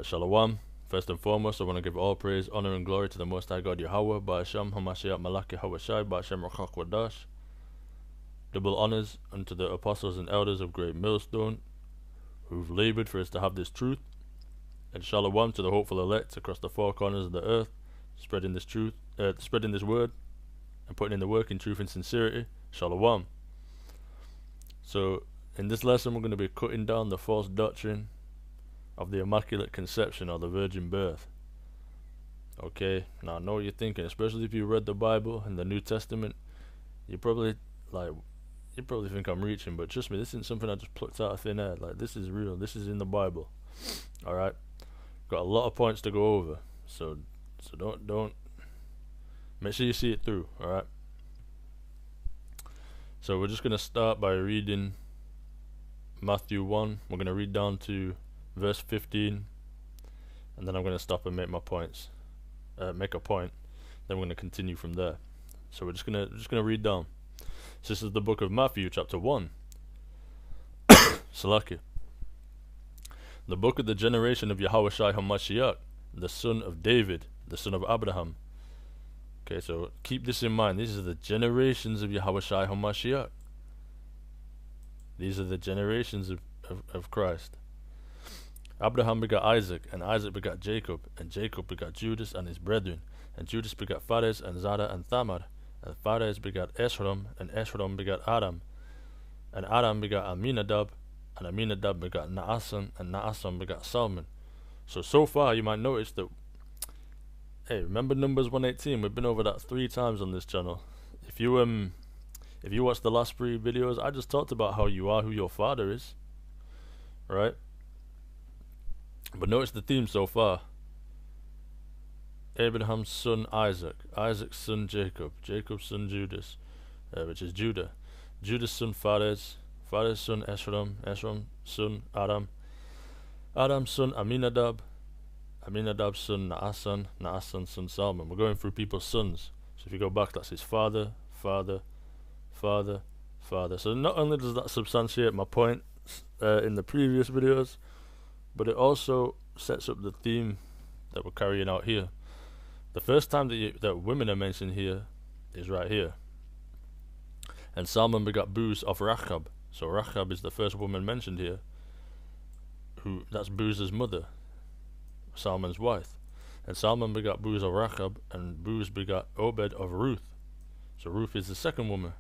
Shalom. First and foremost, I want to give all praise, honor, and glory to the Most High God Yahweh, Ba'ashem HaMashiach Malaki Hawashai, Ba'ashem Rachach Wadash. Double honors unto the apostles and elders of Great Millstone, who've labored for us to have this truth. And shalom to the hopeful elect across the four corners of the earth, spreading this truth, spreading this word, and putting in the work in truth and sincerity. Shalom. So, in this lesson, we're going to be cutting down the false doctrine of the Immaculate Conception or the Virgin Birth. Okay, now I know what you're thinking, especially if you read the Bible and the New Testament. You probably think I'm reaching, but trust me, this isn't something I just plucked out of thin air. Like, this is real. This is in the Bible. All right, got a lot of points to go over, so don't make sure you see it through. All right. So we're just gonna start by reading Matthew 1. We're gonna read down to verse 15, and then I'm gonna stop and make my points. Make a point. Then we're gonna continue from there. So we're just gonna read down. So this is the book of Matthew, chapter 1. Salaki. The book of the generation of Yahushua HaMashiach, the son of David, the son of Abraham. Okay, so keep this in mind. These are the generations of Yahushua HaMashiach. These are the generations of Christ. Abraham begot Isaac, and Isaac begot Jacob, and Jacob begot Judas and his brethren, and Judas begot Phares and Zara and Thamar, and Phares begot Esrom, and Esrom begot Adam, and Adam begot Aminadab, and Aminadab begot Naason, and Naason begot Salmon. So far you might notice that, hey, remember Numbers 118? We've been over that 3 times on this channel. If you watch the last 3 videos, I just talked about how you are who your father is, right? But notice the theme so far. Abraham's son Isaac, Isaac's son Jacob, Jacob's son Judas, which is Judah, Judah's son Phares, Phares' son Esrom, Esrom's son Adam, Adam's son Aminadab, Aminadab's son Naason, Naason's son Salmon. We're going through people's sons. So if you go back, that's his father, father, father, father. So not only does that substantiate my point in the previous videos, but it also sets up the theme that we're carrying out here. The first time that women are mentioned here is right here. And Salmon begot Booz of Rachab. So Rachab is the first woman mentioned here. That's Booz's mother, Salmon's wife. And Salmon begot Booz of Rachab, and Booz begot Obed of Ruth. So Ruth is the second woman.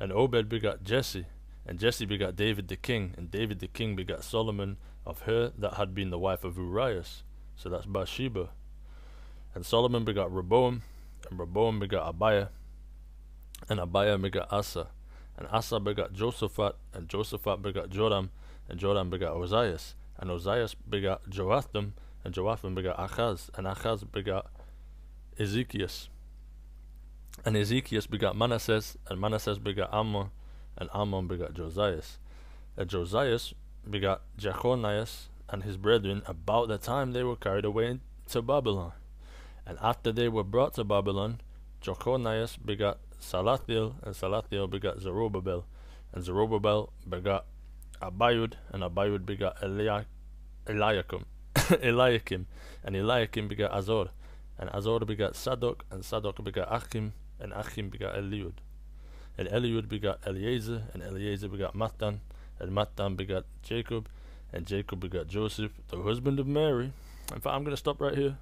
And Obed begot Jesse, and Jesse begot David the king, and David the king begot Solomon of her that had been the wife of Urias. So that's Bathsheba. And Solomon begot Rehoboam, and Rehoboam begot Abiah, and Abiah begot Asa, and Asa begot Josaphat, and Josaphat begot Joram, and Joram begot Ozias, and Ozias begot Joatham, and Joatham begot Achaz, and Achaz begot Ezekias, and Ezekias begot Manasseh, and Manasseh begot Ammon, and Ammon begot Josias, and Josias begot Jechonias and his brethren about the time they were carried away to Babylon. And after they were brought to Babylon, Jechonias begot Salathiel, and Salathiel begot Zerubbabel, and Zerubbabel begot Abiud, and Abiud begot Eliakim, Eliakim, and Eliakim begot Azor, and Azor begot Sadok, and Sadok begot Achim, and Achim begot Eliud, and Eliud begot Eliezer, and Eliezer begot Mattan, and Mattan begot Jacob, and Jacob begot Joseph, the husband of Mary. In fact, I'm going to stop right here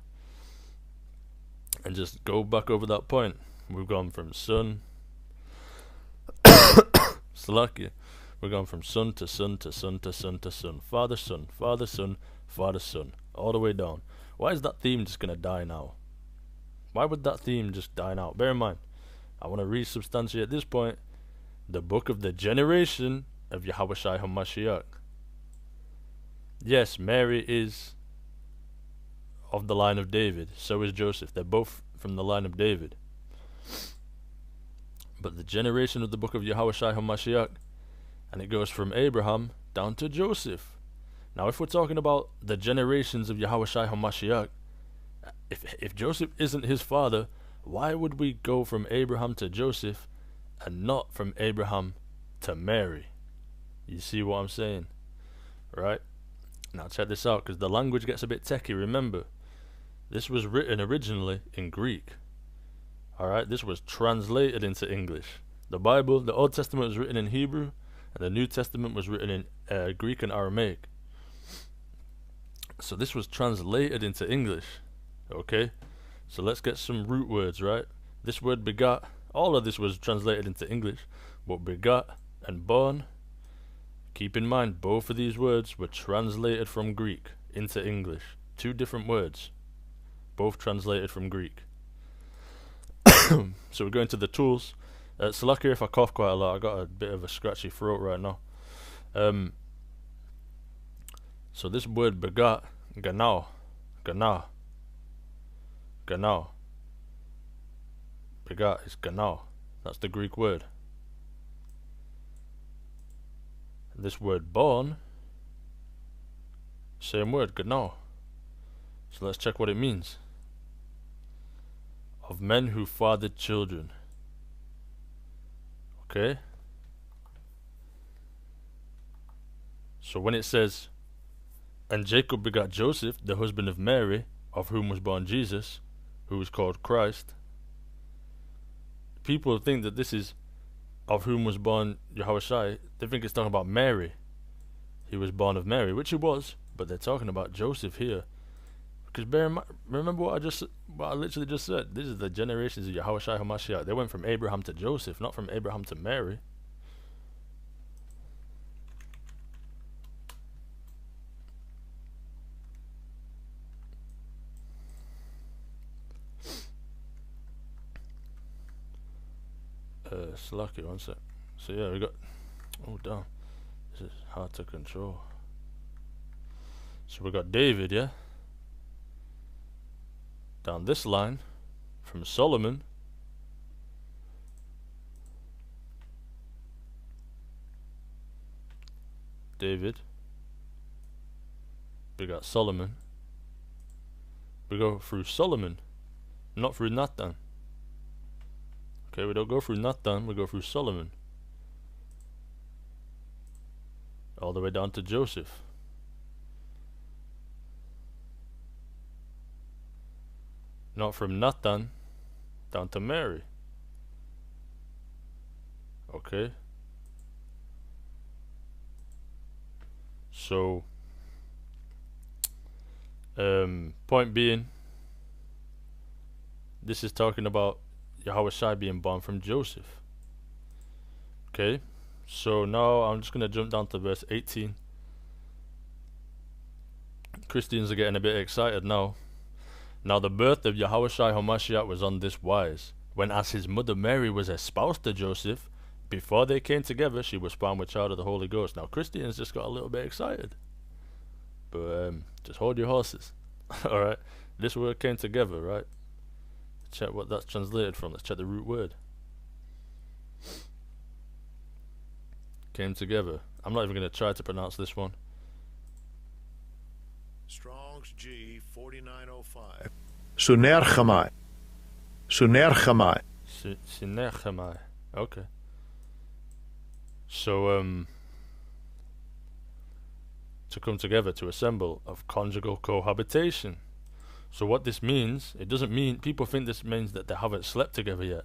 and just go back over that point. We've gone from son Salakia. We're going from son to son to son to son to son, father son, father son, father son, all the way down. Why is that theme just going to die now? Why would that theme just die now? Bear in mind, I want to resubstantiate this point. The book of the generation of Yahushua HaMashiach. Yes, Mary is of the line of David. So is Joseph. They're both from the line of David. But the generation of the book of Yahushua HaMashiach, and it goes from Abraham down to Joseph. Now, if we're talking about the generations of Yahushua HaMashiach, if Joseph isn't his father, why would we go from Abraham to Joseph and not from Abraham to Mary? You see what I'm saying? Right? Now check this out, because the language gets a bit techie. Remember, this was written originally in Greek. Alright, this was translated into English. The Bible, the Old Testament was written in Hebrew, and the New Testament was written in Greek and Aramaic. So this was translated into English. Okay, so let's get some root words, right? This word begot, all of this was translated into English, but begot and born, keep in mind both of these words were translated from Greek into English. Two different words, both translated from Greek. So we're going to the tools. Slacker if I cough quite a lot, I got a bit of a scratchy throat right now. So this word begot, ganao, begot is ganao. That's the Greek word. This word born, same word, ganao. So let's check what it means. Of men who fathered children. Okay? So when it says, and Jacob begot Joseph, the husband of Mary, of whom was born Jesus, who was called Christ, people think that this is of whom was born Yahushua. They think it's talking about Mary. He was born of Mary, which he was, but they're talking about Joseph here. Because remember what I literally just said. This is the generations of Yahushua HaMashiach. They went from Abraham to Joseph, not from Abraham to Mary. Slacky, one sec. So yeah, we got, oh damn, this is hard to control. So we got David, yeah, down this line from Solomon, David, we got Solomon, we go through Solomon, not through Nathan. Okay, we don't go through Nathan, we go through Solomon. All the way down to Joseph. Not from Nathan down to Mary. Okay. So, point being, this is talking about Yahushua being born from Joseph. Okay, so now I'm just going to jump down to verse 18. Christians are getting a bit excited now. Now the birth of Yahushua HaMashiach was on this wise. When as his mother Mary was espoused to Joseph, before they came together, she was found with child of the Holy Ghost. Now Christians just got a little bit excited. But just hold your horses. Alright, this word came together, right? Check what that's translated from. Let's check the root word. Came together. I'm not even going to try to pronounce this one. Strong's G 4905. Sunerchamai. Sunerchamai. Sinerchamai. Okay. So to come together, to assemble, of conjugal cohabitation. So what this means, it doesn't mean, people think this means that they haven't slept together yet.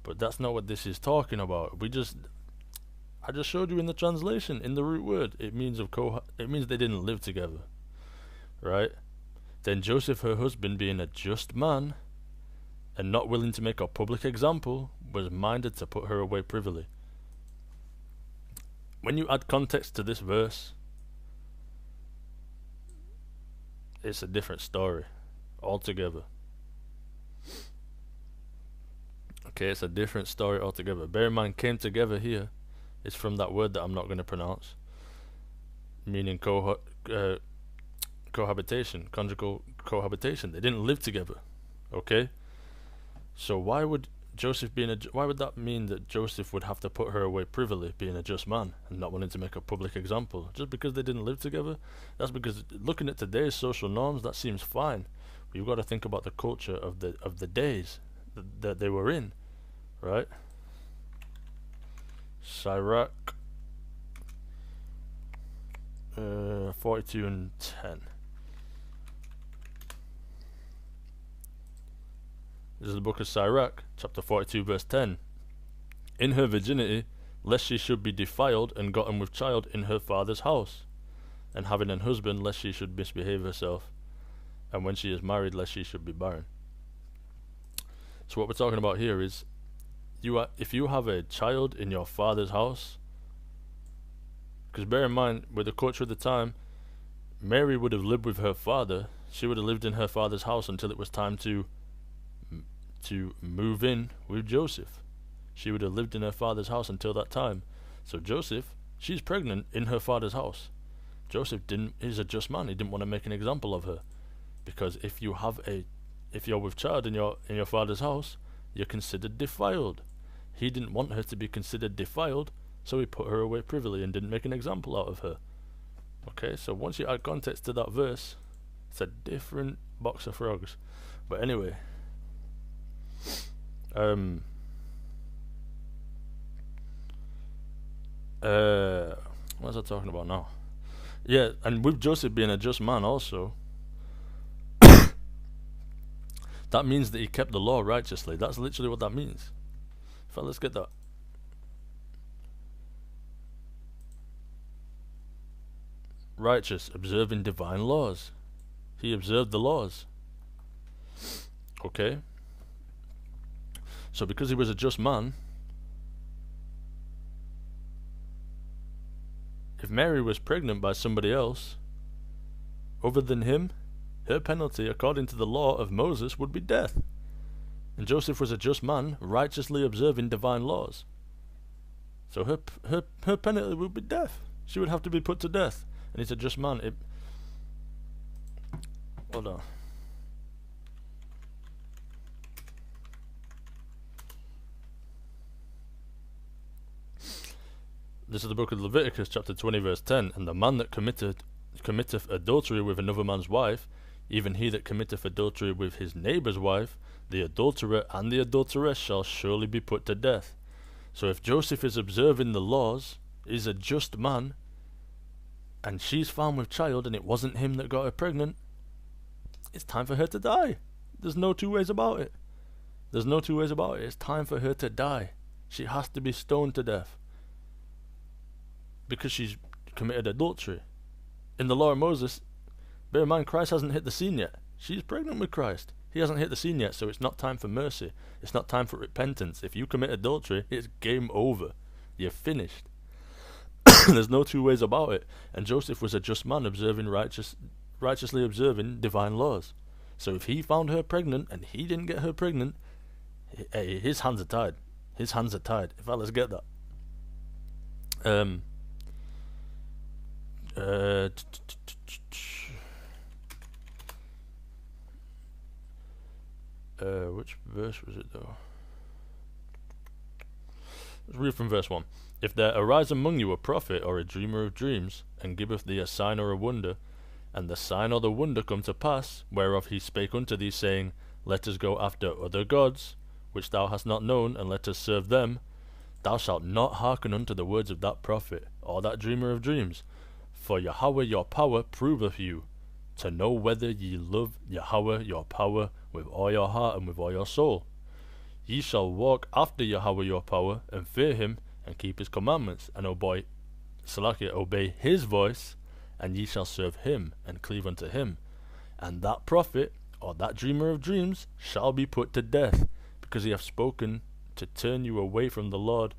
But that's not what this is talking about. I just showed you in the translation, in the root word, it means it means they didn't live together. Right? Then Joseph, her husband, being a just man, and not willing to make a public example, was minded to put her away privily. When you add context to this verse, it's a different story altogether. Okay, it's a different story altogether. Bear in mind, came together here is from that word that I'm not going to pronounce, meaning cohabitation, conjugal cohabitation. They didn't live together. Okay, so why would Joseph why would that mean that Joseph would have to put her away privily, being a just man and not wanting to make a public example, just because they didn't live together? That's because, looking at today's social norms, that seems fine. But you've got to think about the culture of the days that they were in, right? Sirach 42 and 10. This is the book of Sirach, chapter 42, verse 10. In her virginity, lest she should be defiled and gotten with child in her father's house, and having an husband, lest she should misbehave herself, and when she is married, lest she should be barren. So what we're talking about here is, if you have a child in your father's house, because bear in mind, with the culture of the time, Mary would have lived with her father. She would have lived in her father's house until it was time to move in with Joseph. She would have lived in her father's house until that time. So Joseph, she's pregnant in her father's house. Joseph he's a just man. He didn't want to make an example of her, because if you're with child in your father's house, you're considered defiled. He didn't want her to be considered defiled, so he put her away privily and didn't make an example out of her. Okay, so once you add context to that verse, it's a different box of frogs. But anyway, what was I talking about now? Yeah, and with Joseph being a just man also, that means that he kept the law righteously. That's literally what that means. Let's get that. Righteous, observing divine laws. He observed the laws. Okay? So because he was a just man, if Mary was pregnant by somebody else other than him, her penalty, according to the law of Moses, would be death. And Joseph was a just man, righteously observing divine laws. So her penalty would be death. She would have to be put to death. And he's a just man. Hold on. This is the book of Leviticus, chapter 20, verse 10. And the man that committeth adultery with another man's wife, even he that committeth adultery with his neighbour's wife, the adulterer and the adulteress shall surely be put to death. So if Joseph is observing the laws, is a just man, and she's found with child and it wasn't him that got her pregnant, it's time for her to die. There's no two ways about it. There's no two ways about it. It's time for her to die. She has to be stoned to death, because she's committed adultery. In the law of Moses, bear in mind, Christ hasn't hit the scene yet. She's pregnant with Christ. He hasn't hit the scene yet, so it's not time for mercy. It's not time for repentance. If you commit adultery, it's game over. You're finished. There's no two ways about it. And Joseph was a just man, righteously observing divine laws. So if he found her pregnant and he didn't get her pregnant, his hands are tied. His hands are tied. If let's get that. Which verse was it though? Let's read from verse 1. If there arise among you a prophet or a dreamer of dreams, and giveth thee a sign or a wonder, and the sign or the wonder come to pass, whereof he spake unto thee, saying, Let us go after other gods, which thou hast not known, and let us serve them, thou shalt not hearken unto the words of that prophet, or that dreamer of dreams. For Yahweh your power proveth you, to know whether ye love Yahweh your power with all your heart and with all your soul. Ye shall walk after Yahweh your power, and fear him, and keep his commandments, and obey his voice, and ye shall serve him, and cleave unto him. And that prophet, or that dreamer of dreams, shall be put to death, because he hath spoken to turn you away from the Lord,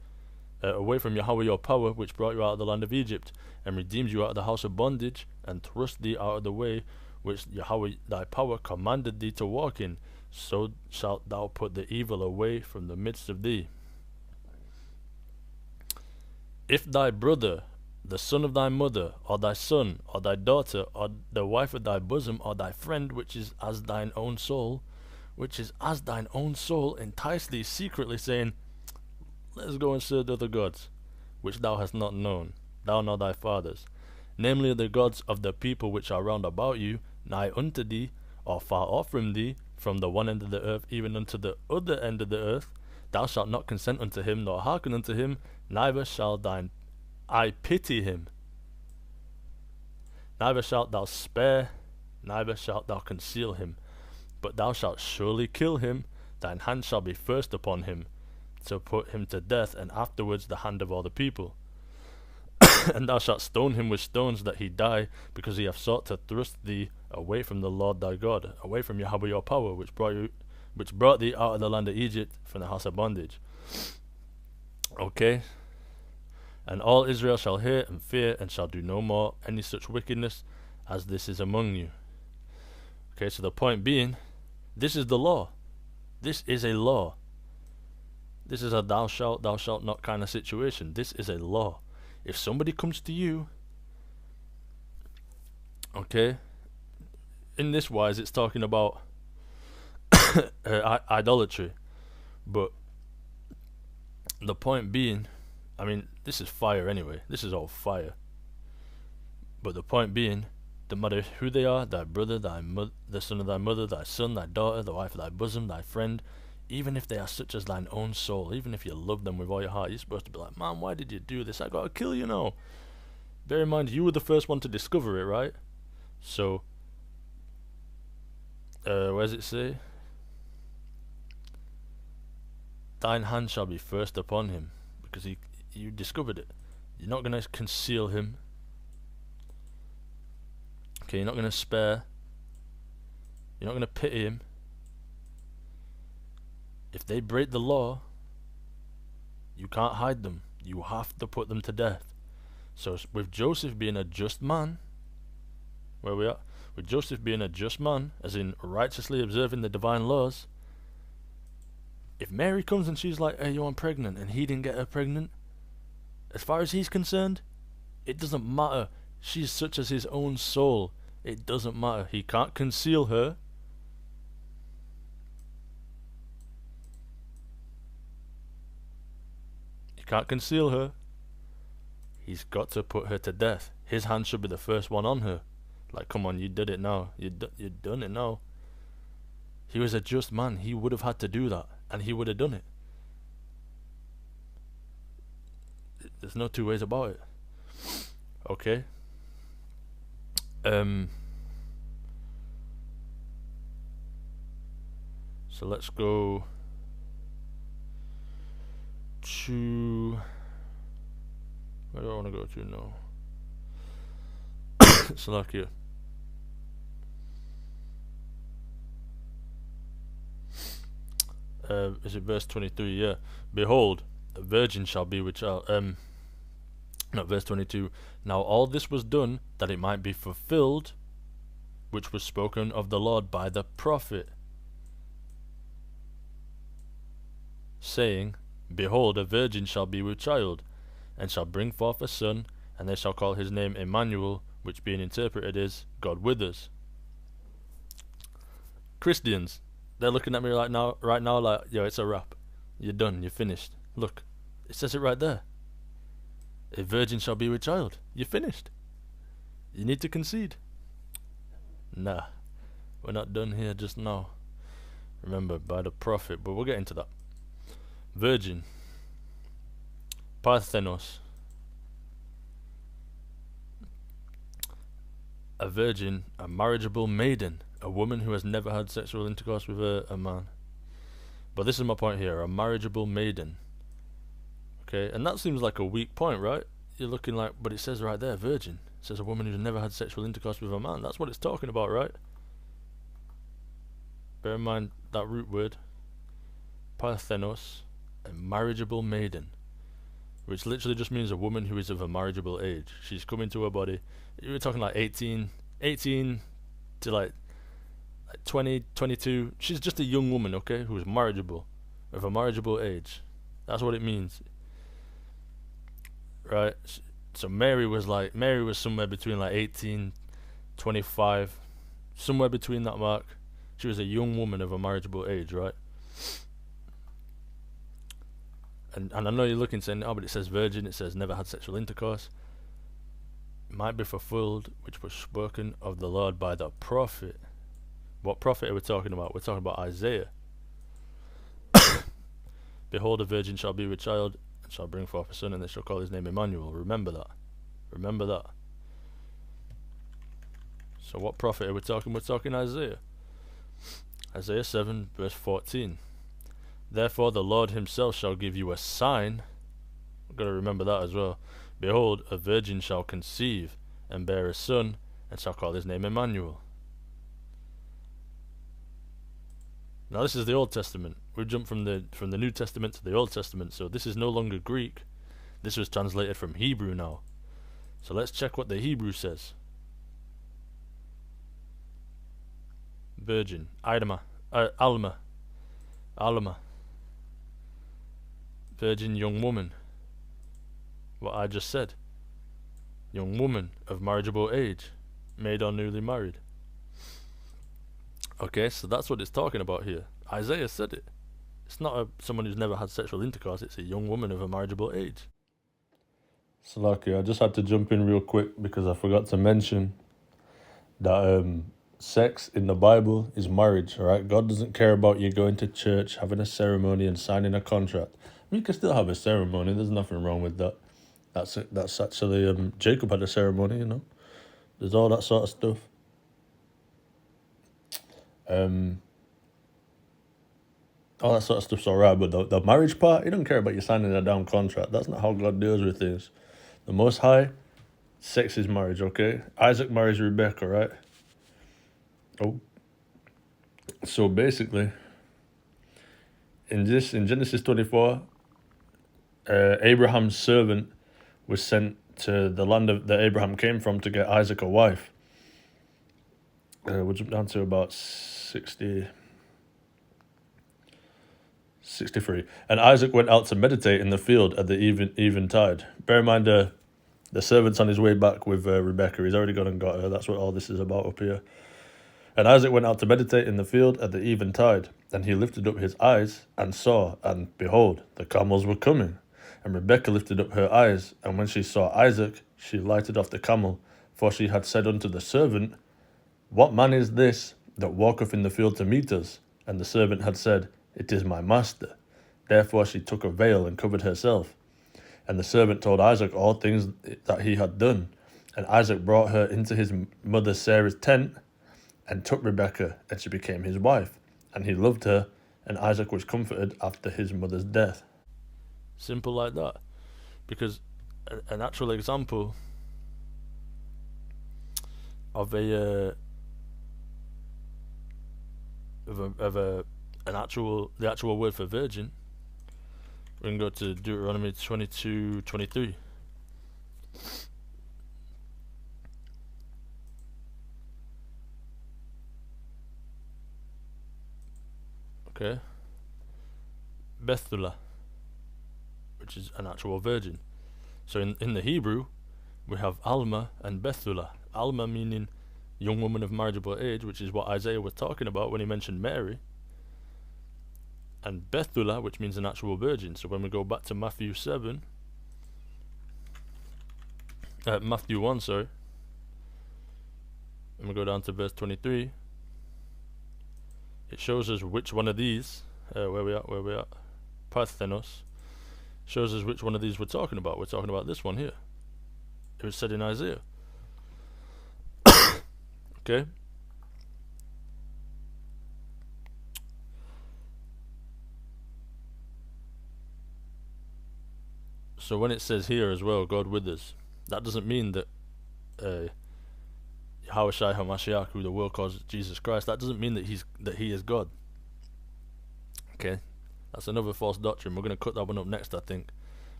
away from Yahweh your power, which brought you out of the land of Egypt, and redeemed you out of the house of bondage, and thrust thee out of the way which Yahweh thy power commanded thee to walk in. So shalt thou put the evil away from the midst of thee. If thy brother, the son of thy mother, or thy son, or thy daughter, or the wife of thy bosom, or thy friend, which is as thine own soul, entice thee secretly, saying, Let us go and serve other gods, which thou hast not known, thou nor thy fathers, namely the gods of the people which are round about you, nigh unto thee, or far off from thee, from the one end of the earth even unto the other end of the earth, thou shalt not consent unto him, nor hearken unto him, neither shall thine eye pity him. Neither shalt thou spare, neither shalt thou conceal him, but thou shalt surely kill him. Thine hand shall be first upon him, to put him to death, and afterwards the hand of all the people. And thou shalt stone him with stones, that he die, because he hath sought to thrust thee away from the Lord thy God, away from Yahweh your power, which brought thee out of the land of Egypt, from the house of bondage. Okay? And all Israel shall hear and fear, and shall do no more any such wickedness as this is among you. Okay, so the point being, this is the law. This is a law. This is a thou shalt not kind of situation. This is a law. If somebody comes to you, okay, in this wise it's talking about idolatry, but the point being, I mean, this is fire anyway. This is all fire. But the point being, no matter who they are, thy brother, the son of thy mother, thy son, thy daughter, the wife of thy bosom, thy friend, even if they are such as thine own soul, even if you love them with all your heart, you're supposed to be like, man, why did you do this? I gotta kill you now. Bear in mind, you were the first one to discover it, right? So, where does it say? Thine hand shall be first upon him, because you discovered it. You're not gonna conceal him. Okay, you're not gonna spare. You're not gonna pity him. If they break the law, you can't hide them. You have to put them to death. So with Joseph being a just man, where we are, with Joseph being a just man, as in righteously observing the divine laws, if Mary comes and she's like, hey, yo, I'm pregnant, and he didn't get her pregnant, as far as he's concerned, it doesn't matter. She's such as his own soul. It doesn't matter. He can't conceal her. He can't conceal her. He's got to put her to death. His hand should be the first one on her. Like, come on, you did it now. You've done it now. He was a just man. He would have had to do that, and he would have done it. There's no two ways about it. Okay. So let's go to, where do I want to go to now? Slovakia. Is it verse 23? Yeah. Behold, a virgin shall be with child. Not verse 22. Now all this was done that it might be fulfilled, which was spoken of the Lord by the prophet, saying, Behold, a virgin shall be with child, and shall bring forth a son, and they shall call his name Immaculate, which being interpreted is God with us. Christians, they're looking at me right now, like, yo, it's a wrap. You're done. You're finished. Look, it says it right there. A virgin shall be with child. You're finished. You need to concede. Nah, we're not done here just now. Remember, by the prophet, but we'll get into that. Virgin. Parthenos. A virgin, a marriageable maiden, a woman who has never had sexual intercourse with a man. But this is my point here, a marriageable maiden. Okay, and that seems like a weak point, right? You're looking like, but it says right there, virgin. It says a woman who's never had sexual intercourse with a man. That's what it's talking about, right? Bear in mind that root word, parthenos, a marriageable maiden, which literally just means a woman who is of a marriageable age. She's come into her body. You were talking like 18 to like 20, 22. She's just a young woman, okay, who is marriageable, of a marriageable age. That's what it means. Right? So Mary was somewhere between like 18, 25, somewhere between that mark. She was a young woman of a marriageable age, right? And I know you're looking saying, oh, but it says virgin, it says never had sexual intercourse. It might be fulfilled, which was spoken of the Lord by the prophet. What prophet are we talking about? We're talking about Isaiah. Behold, a virgin shall be with child, and shall bring forth a son, and they shall call his name Emmanuel. Remember that. Remember that. So what prophet are we talking? We're talking Isaiah. Isaiah 7 verse 14. Therefore the Lord himself shall give you a sign. We've got to remember that as well. Behold, a virgin shall conceive and bear a son, and shall call his name Emmanuel. Now this is the Old Testament. We've jumped from the New Testament to the Old Testament, so this is no longer Greek. This was translated from Hebrew now. So let's check what the Hebrew says. Virgin, Alma. Virgin, young woman. What I just said. Young woman of marriageable age, maid or newly married. Okay, so that's what it's talking about here. Isaiah said it. It's not someone who's never had sexual intercourse, it's a young woman of a marriageable age. Salaki, I just had to jump in real quick because I forgot to mention that sex in the Bible is marriage, alright? God doesn't care about you going to church, having a ceremony and signing a contract. I mean, you can still have a ceremony, there's nothing wrong with that. That's actually, Jacob had a ceremony, you know? There's all that sort of stuff. All that sort of stuff's alright, but the marriage part, he don't care about you signing a damn contract. That's not how God deals with things. The Most High, sex is marriage, okay? Isaac marries Rebecca, right? Oh. So basically, in Genesis 24, Abraham's servant was sent to the land that Abraham came from to get Isaac a wife. We'll jump down to about 63. And Isaac went out to meditate in the field at the eventide. Bear in mind, the servant's on his way back with Rebecca. He's already gone and got her. That's what all this is about up here. And Isaac went out to meditate in the field at the eventide. And he lifted up his eyes and saw, and behold, the camels were coming. And Rebekah lifted up her eyes, and when she saw Isaac, she lighted off the camel, for she had said unto the servant, What man is this that walketh in the field to meet us? And the servant had said, It is my master. Therefore she took a veil and covered herself. And the servant told Isaac all things that he had done. And Isaac brought her into his mother Sarah's tent, and took Rebekah, and she became his wife. And he loved her, and Isaac was comforted after his mother's death. Simple like that. Because an actual example of the actual word for virgin, we can go to Deuteronomy 22:23. Okay. Bethulah, which is an actual virgin. So in the Hebrew, we have Alma and Bethulah. Alma meaning young woman of marriageable age, which is what Isaiah was talking about when he mentioned Mary. And Bethulah, which means an actual virgin. So when we go back to Matthew 1, and we go down to verse 23, it shows us which one of these, where we at, Parthenos, shows us which one of these we're talking about. We're talking about this one here. It was said in Isaiah. Okay. So when it says here as well, God with us, that doesn't mean that Yahushua HaMashiach, who the world calls Jesus Christ, that doesn't mean that he is God. Okay, that's another false doctrine. We're going to cut that one up next, I think.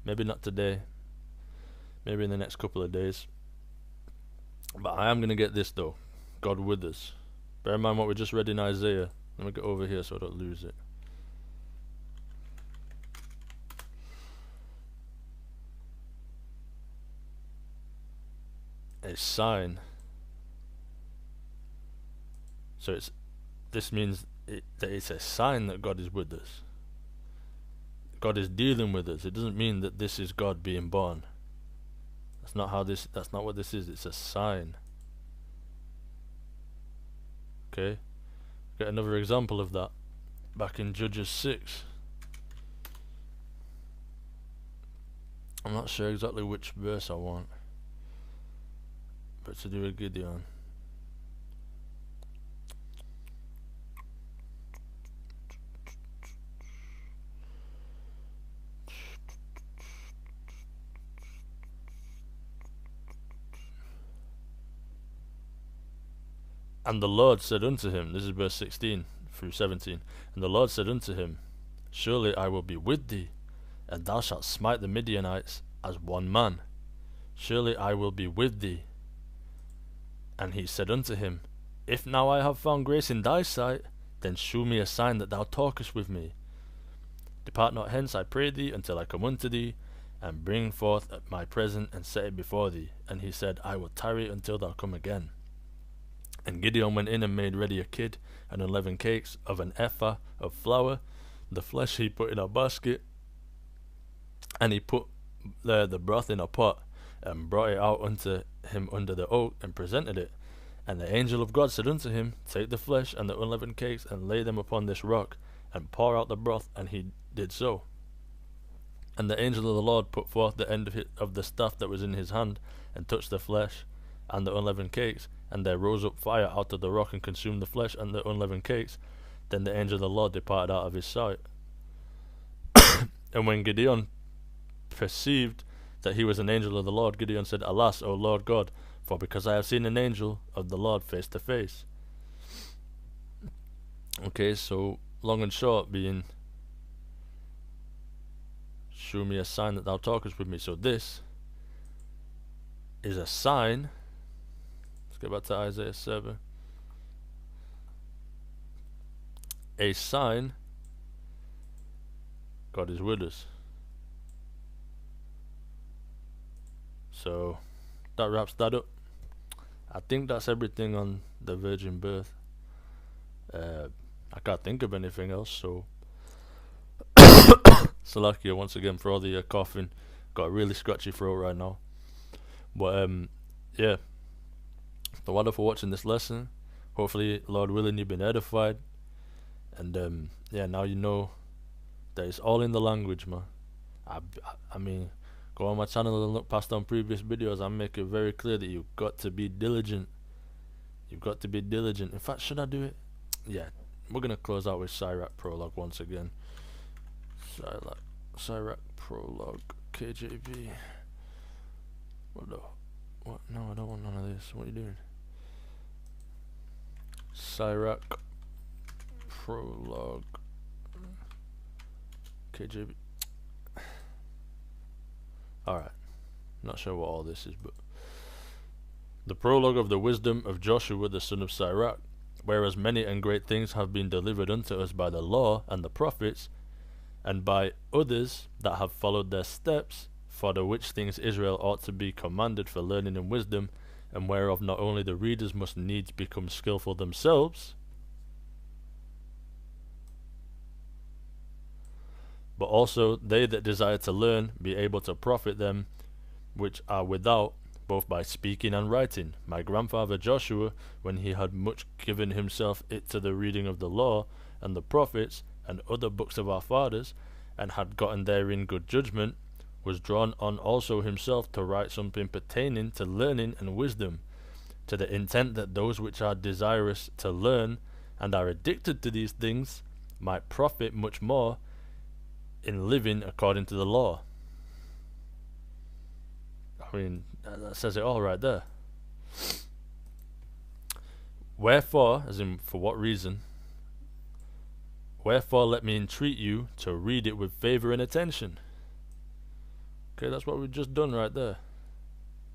Maybe not today, maybe in the next couple of days. But I am going to get this though, God with us. Bear in mind what we just read in Isaiah. Let me get over here so I don't lose it. A sign. So this means that it's a sign that God is with us. God is dealing with us. It doesn't mean that this is God being born. That's not what this is. It's a sign. Okay? Get another example of that. Back in Judges 6. I'm not sure exactly which verse I want, but to do with Gideon. And the Lord said unto him, this is verse 16 through 17, and the Lord said unto him, Surely I will be with thee, and thou shalt smite the Midianites as one man. Surely I will be with thee. And he said unto him, If now I have found grace in thy sight, then shew me a sign that thou talkest with me. Depart not hence, I pray thee, until I come unto thee, and bring forth my present, and set it before thee. And he said, I will tarry until thou come again. And Gideon went in and made ready a kid, and 11 cakes of an ephah of flour. The flesh he put in a basket, and he put the broth in a pot, and brought it out unto him under the oak, and presented it. And the angel of God said unto him, Take the flesh and the unleavened cakes, and lay them upon this rock, and pour out the broth. And he did so. And the angel of the Lord put forth the end of the staff that was in his hand, and touched the flesh and the unleavened cakes, and there rose up fire out of the rock, and consumed the flesh and the unleavened cakes. Then the angel of the Lord departed out of his sight. And when Gideon perceived that he was an angel of the Lord, Gideon said, Alas, O Lord God, for because I have seen an angel of the Lord face to face. Okay, so long and short being, shew me a sign that thou talkest with me. So this is a sign. Let's get back to Isaiah 7. A sign God is with us. So that wraps that up. I think that's everything on the virgin birth. I can't think of anything else, so Salakia once again for all the coughing. Got a really scratchy throat right now. But yeah, so wonderful watching this lesson. Hopefully, Lord willing, you've been edified. And yeah, now you know that it's all in the language, man. I mean, go on my channel and look past on previous videos. I make it very clear that you've got to be diligent. You've got to be diligent. In fact, should I do it? Yeah, we're gonna close out with Sirach Prologue once again. Sirach Prologue, KJV. What? No, I don't want none of this. What are you doing? Sirach Prologue, KJV. Alright, not sure what all this is, but the prologue of the wisdom of Joshua the son of Sirach. Whereas many and great things have been delivered unto us by the law and the prophets, and by others that have followed their steps, for the which things Israel ought to be commanded for learning and wisdom, and whereof not only the readers must needs become skillful themselves, but also they that desire to learn be able to profit them which are without, both by speaking and writing. My grandfather Joshua, when he had much given himself it to the reading of the law and the prophets and other books of our fathers, and had gotten therein good judgment, was drawn on also himself to write something pertaining to learning and wisdom, to the intent that those which are desirous to learn and are addicted to these things might profit much more in living according to the law. I mean, that says it all right there. Wherefore, as in for what reason, wherefore let me entreat you to read it with favour and attention. Okay, that's what we've just done right there.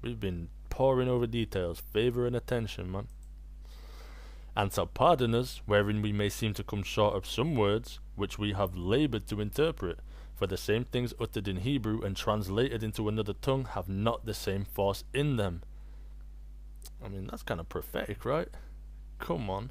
We've been poring over details, favour and attention, man. And to pardon us, wherein we may seem to come short of some words, which we have laboured to interpret, for the same things uttered in Hebrew and translated into another tongue have not the same force in them. I mean, that's kind of prophetic, right? Come on.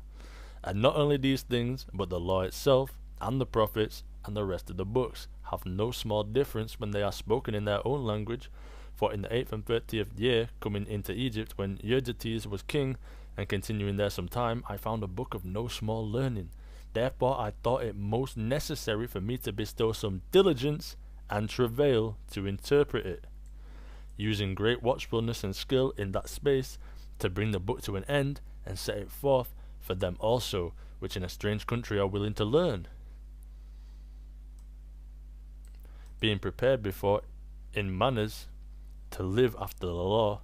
And not only these things, but the law itself, and the prophets, and the rest of the books, have no small difference when they are spoken in their own language. For in the 8th and 30th year, coming into Egypt, when Euergetes was king, and continuing there some time, I found a book of no small learning. Therefore I thought it most necessary for me to bestow some diligence and travail to interpret it, using great watchfulness and skill in that space, to bring the book to an end, and set it forth for them also, which in a strange country are willing to learn, being prepared before in manners to live after the law.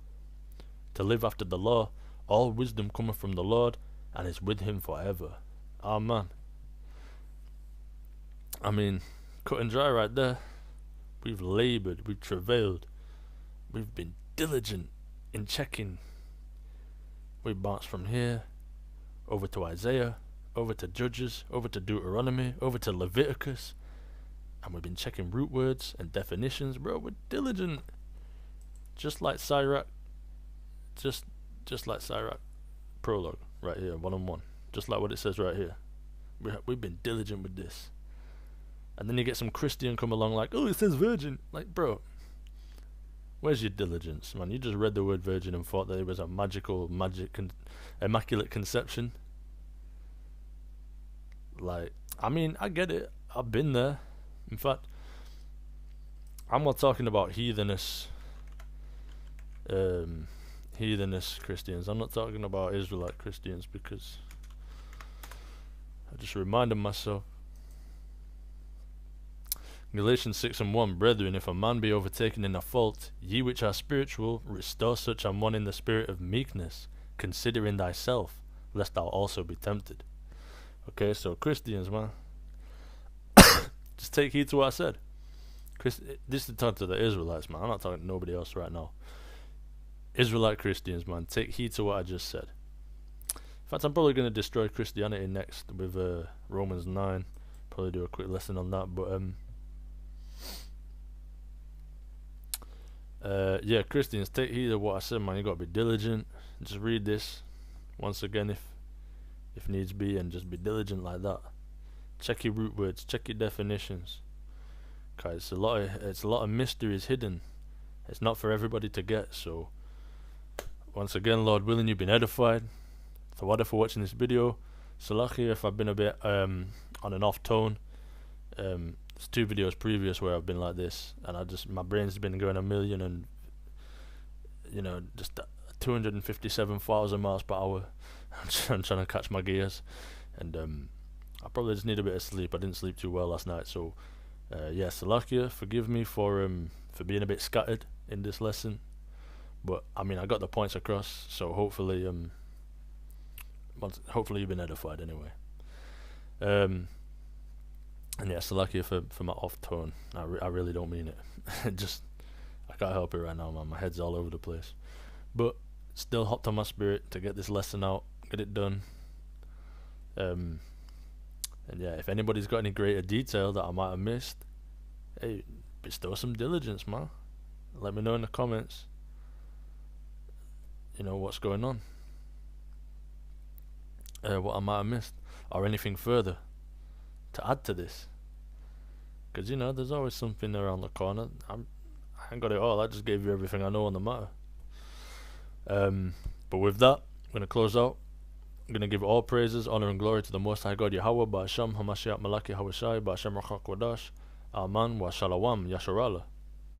All wisdom cometh from the Lord, and is with him forever. Amen. I mean, cut and dry right there. We've laboured, we've travailed, we've been diligent in checking. We bounced from here, over to Isaiah, over to Judges, over to Deuteronomy, over to Leviticus, and we've been checking root words and definitions, bro. We're diligent. Just like Sirach, just like Sirach prologue right here, 1-on-1. Just like what it says right here. We've been diligent with this. And then you get some Christian come along like, oh, it says virgin. Like, bro, where's your diligence, man? You just read the word virgin and thought that it was a immaculate conception. Like, I mean, I get it. I've been there. In fact, I'm not talking about heathenish Christians. I'm not talking about Israelite Christians, because I just reminded myself. Galatians 6:1, Brethren, if a man be overtaken in a fault, ye which are spiritual, restore such an one in the spirit of meekness, considering thyself, lest thou also be tempted. Okay, so Christians, man, just take heed to what I said. This is talking to the Israelites, man. I'm not talking to nobody else right now. Israelite Christians, man, take heed to what I just said. In fact, I'm probably going to destroy Christianity next with Romans 9. Probably do a quick lesson on that, but yeah, Christians, take heed of what I said, man. You gotta be diligent. Just read this once again if needs be, and just be diligent like that. Check your root words, check your definitions, cause it's a lot of mysteries hidden. It's not for everybody to get. So once again, Lord willing, you've been edified. Tawada for watching this video. Salachi if I've been a bit on an off tone. There's 2 videos previous where I've been like this, and my brain's been going a million and, just 257,000 miles per hour. I'm trying to catch my gears, and I probably just need a bit of sleep. I didn't sleep too well last night, so yeah, Salakia, forgive me for being a bit scattered in this lesson, but I mean, I got the points across, so hopefully you've been edified anyway. And yeah, Salakia for my off tone. I really don't mean it. I can't help it right now, man. My head's all over the place. But still hopped on my spirit to get this lesson out, get it done. And yeah, if anybody's got any greater detail that I might have missed, hey, bestow some diligence, man. Let me know in the comments, what's going on. What I might have missed, or anything further to add to this, because there's always something around the corner. I ain't got it all. I just gave you everything I know on the matter. But with that, I'm gonna close out. I'm gonna give all praises, honor, and glory to the Most High God Yahweh, Ba'Hashem Hamashiach Malaki Hawashai, Ba'Hashem Rachak Wadash, Aman wa Shalom Yasharallah.